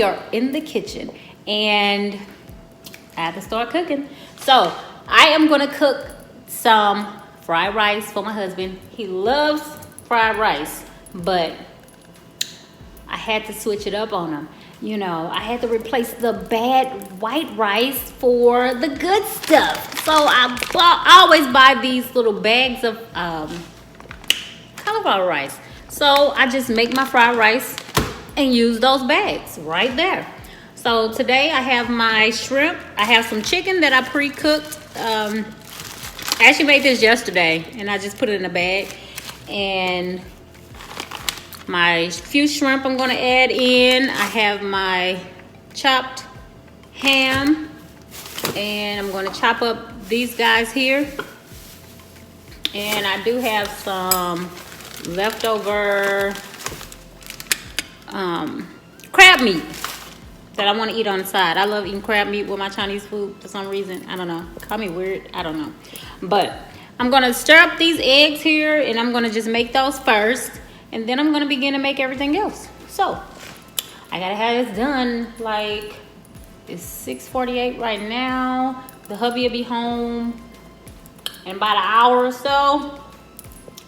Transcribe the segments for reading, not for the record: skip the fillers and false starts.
we are in the kitchen and I have to start cooking. So I am gonna cook some fried rice for my husband. He loves fried rice, but I had to switch it up on him. You know, I had to replace the bad white rice for the good stuff. So I always buy these little bags of cauliflower rice. So I just make my fried rice and use those bags right there. So today I have my shrimp. I have some chicken that I pre-cooked. I actually made this yesterday and I just put it in a bag. And my few shrimp I'm gonna add in. I have my chopped ham and I'm gonna chop up these guys here. And I do have some leftover crab meat that I want to eat on the side. I love eating crab meat with my Chinese food for some reason. I don't know. Call me weird. I don't know. But I'm going to stir up these eggs here and I'm going to just make those first. And then I'm going to begin to make everything else. So I got to have this done. Like, it's 6:48 right now. The hubby will be home in about an hour or so.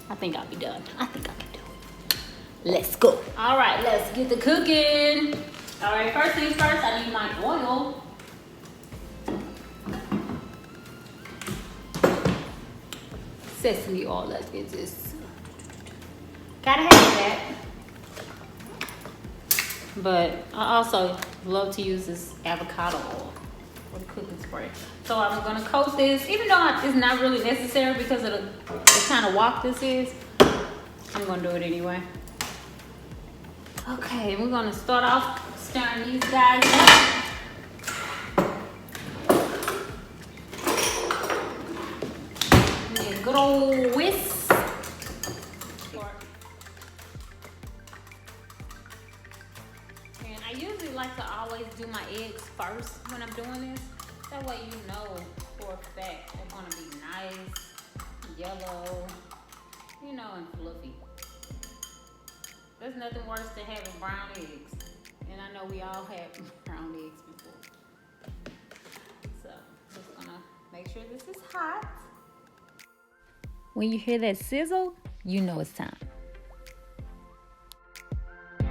I think I'll be done. I think I can do it. Let's go. All right, let's get the cooking. All right, first things first, I need my oil. Sesame oil, let's get this. Gotta have that. But I also love to use this avocado oil for the cooking spray. So I'm gonna coat this, even though it's not really necessary because of the kind of wok this is. I'm gonna do it anyway. Okay, we're gonna start off stirring these guys up. Give me a good old whisk. And I usually like to always do my eggs first when I'm doing this. That way you know for a fact they're gonna be nice, yellow, you know, and fluffy. There's nothing worse than having brown eggs. And I know we all had brown eggs before. So, just gonna make sure this is hot. When you hear that sizzle, you know it's time. So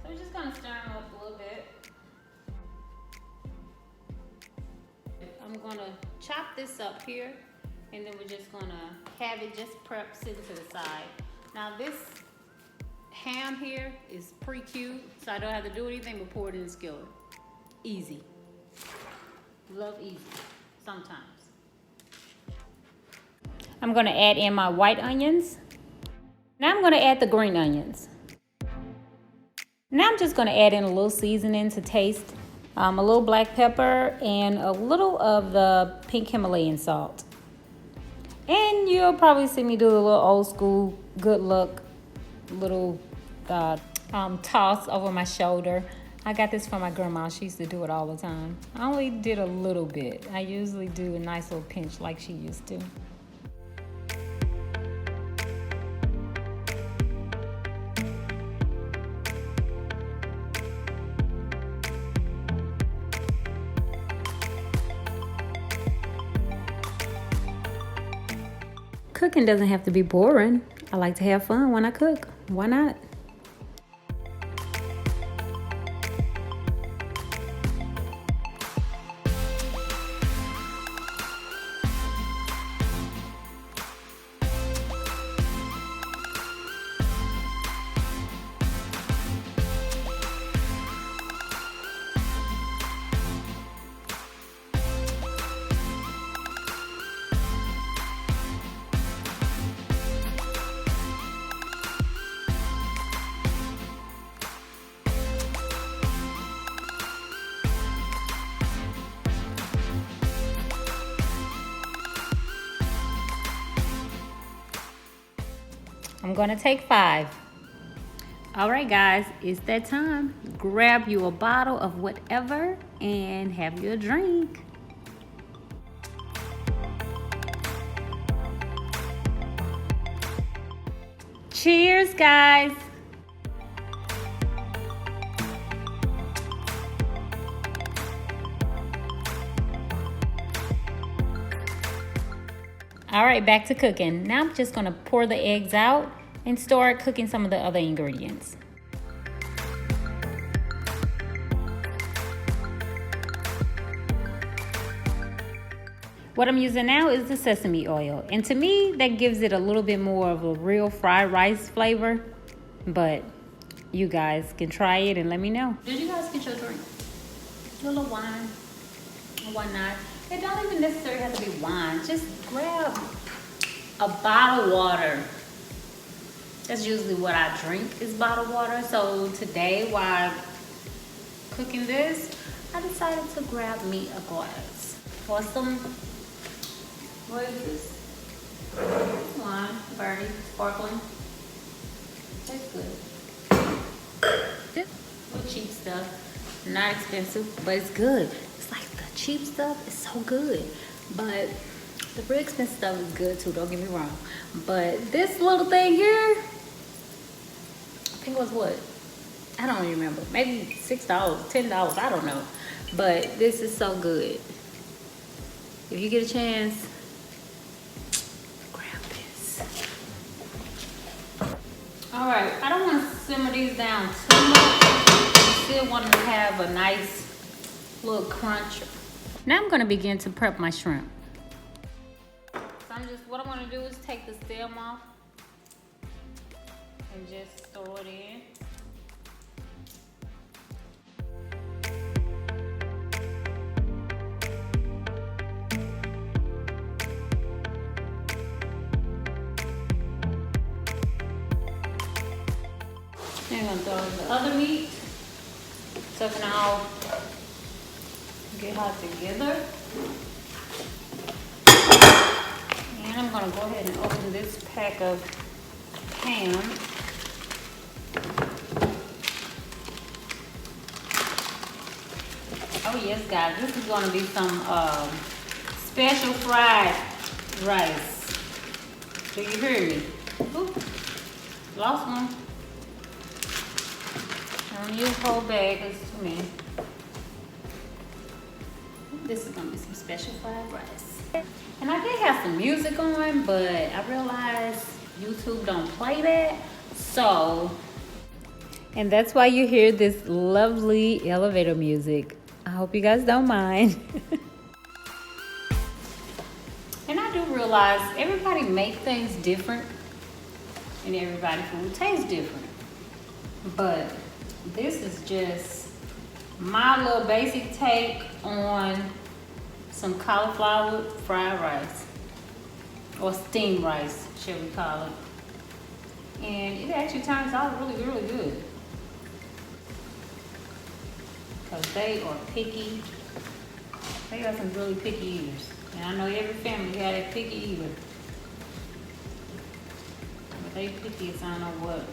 we're just gonna stir them up a little bit. I'm gonna chop this up here, and then we're just gonna have it just prep sitting to the side. Now this ham here is pre-cued, so I don't have to do anything but pour it in the skillet. Easy. Love easy, sometimes. I'm gonna add in my white onions. Now I'm gonna add the green onions. Now I'm just gonna add in a little seasoning to taste, a little black pepper and a little of the pink Himalayan salt. And you'll probably see me do a little old school, good luck, little toss over my shoulder. I got this from my grandma. She used to do it all the time. I only did a little bit. I usually do a nice little pinch like she used to. Cooking doesn't have to be boring. I like to have fun when I cook. Why not? I'm gonna take 5. All right, guys, it's that time. Grab you a bottle of whatever and have you a drink. Cheers, guys. All right, back to cooking. Now I'm just gonna pour the eggs out and start cooking some of the other ingredients. What I'm using now is the sesame oil. And to me, that gives it a little bit more of a real fried rice flavor. But you guys can try it and let me know. Did you guys get your drink? A little wine or whatnot. It don't even necessarily have to be wine. Just grab a bottle of water. That's usually what I drink, is bottled water. So today, while cooking this, I decided to grab me a glass or some. What is this? It's wine, Birdie, sparkling. Tastes good. Just little cheap stuff, not expensive, but it's good. It's like the cheap stuff is so good, but the real expensive stuff is good too. Don't get me wrong. But this little thing here, I think it was what? I don't even remember. Maybe $6, $10. I don't know. But this is so good. If you get a chance. All right, I don't want to simmer these down too much. I still want them to have a nice little crunch. Now I'm going to begin to prep my shrimp. So what I'm going to do is take the stem off and just throw it in. Then I'm going to throw the other meat so it can all get hot together. And I'm going to go ahead and open this pack of ham. Oh yes, guys, this is going to be some special fried rice. Do you hear me? Oop, lost one. I don't use whole bag, it's too many. This is gonna be some special fried rice. And I did have some music on, but I realized YouTube don't play that. So, and that's why you hear this lovely elevator music. I hope you guys don't mind. And I do realize everybody makes things different and everybody's food tastes different. But this is just my little basic take on some cauliflower fried rice, or steamed rice, shall we call it. And it actually turns out really, really good. Because they are picky. They got some really picky eaters. And I know every family got a picky eater. But they picky as I don't know what.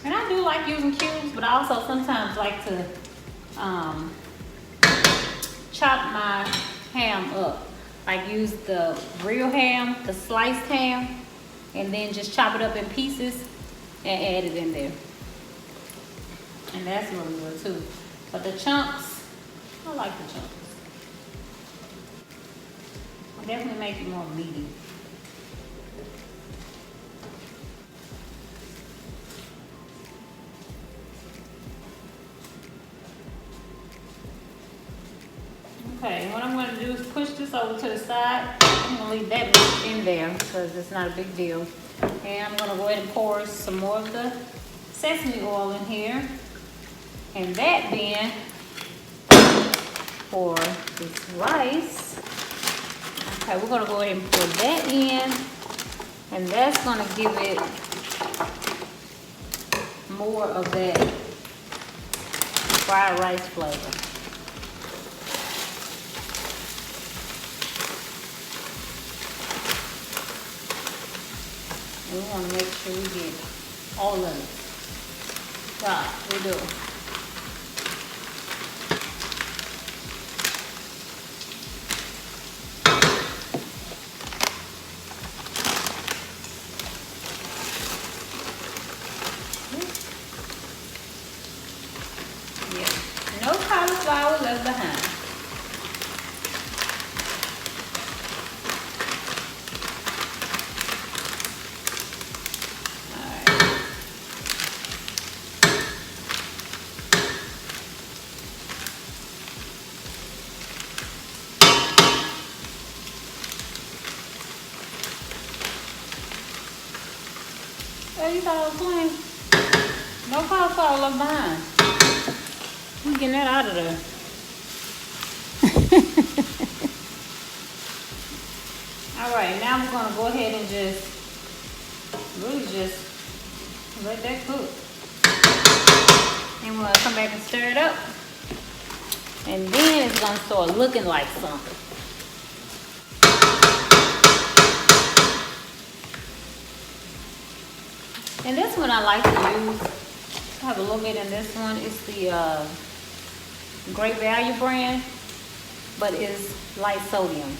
And I do like using cubes, but I also sometimes like to chop my ham up. Like use the real ham, the sliced ham, and then just chop it up in pieces and add it in there. And that's really good too. But the chunks, I like the chunks. I'll definitely make it more meaty. Okay, what I'm going to do is push this over to the side. I'm going to leave that in there because it's not a big deal. And I'm going to go ahead and pour some more of the sesame oil in here. And that then for this rice. Okay, we're going to go ahead and pour that in. And that's going to give it more of that fried rice flavor. We want to make sure we get all of it. Yeah, we do. Yeah, no cauliflower left behind. Okay, you thought I was playing. No cauliflower left behind. I'm getting that out of there. All right, now I'm gonna go ahead and just really just let that cook. And we're gonna come back and stir it up. And then it's gonna start looking like something. And this one I like to use. I have a little bit in this one. It's the Great Value brand, but it's light sodium.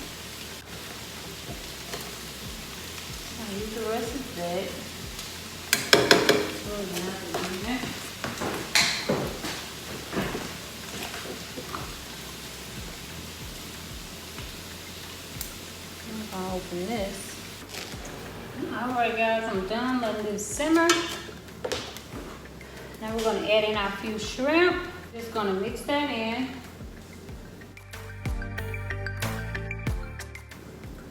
I'll use the rest of that. I'll open this. Alright guys, I'm done letting this simmer. Now we're going to add in our few shrimp. Just going to mix that in.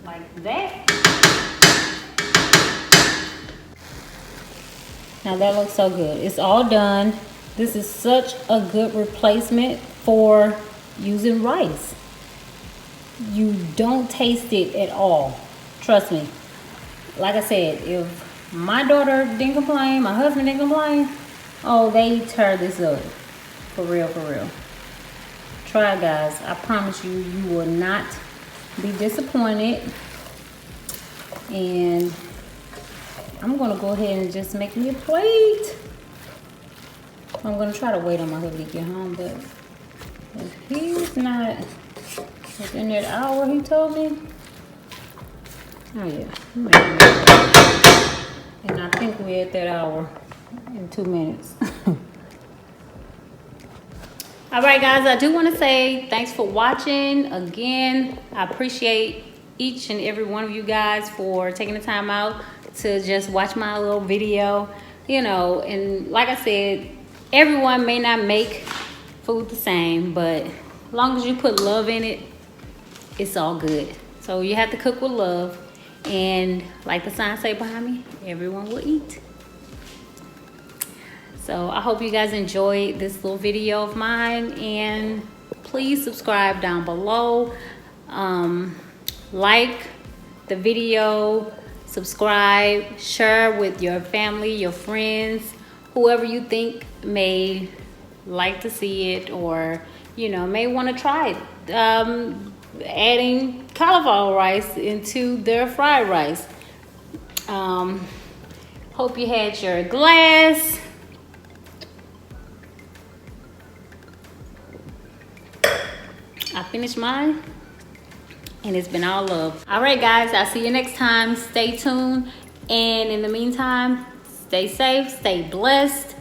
Like that. Now that looks so good. It's all done. This is such a good replacement for using rice. You don't taste it at all. Trust me. Like I said, if my daughter didn't complain, my husband didn't complain, oh, they tear this up. For real, for real. Try it, guys. I promise you, you will not be disappointed. And I'm going to go ahead and just make me a plate. I'm going to try to wait on my hubby to get home, but if he's not within that hour he told me, oh yeah, and I think we're at that hour in 2 minutes. All right, guys, I do want to say thanks for watching. Again, I appreciate each and every one of you guys for taking the time out to just watch my little video. You know, and like I said, everyone may not make food the same, but as long as you put love in it, it's all good. So you have to cook with love. And like the sign say behind me, everyone will eat. So I hope you guys enjoyed this little video of mine, and please subscribe down below. Like the video, subscribe, share with your family, your friends, whoever you think may like to see it, or you know, may want to try it. Adding cauliflower rice into their fried rice. Hope you had your glass. I finished mine, and it's been all love. All right, guys, I'll see you next time. Stay tuned, and in the meantime, stay safe, stay blessed.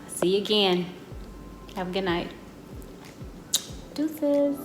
See you again. Have a good night. Deuces.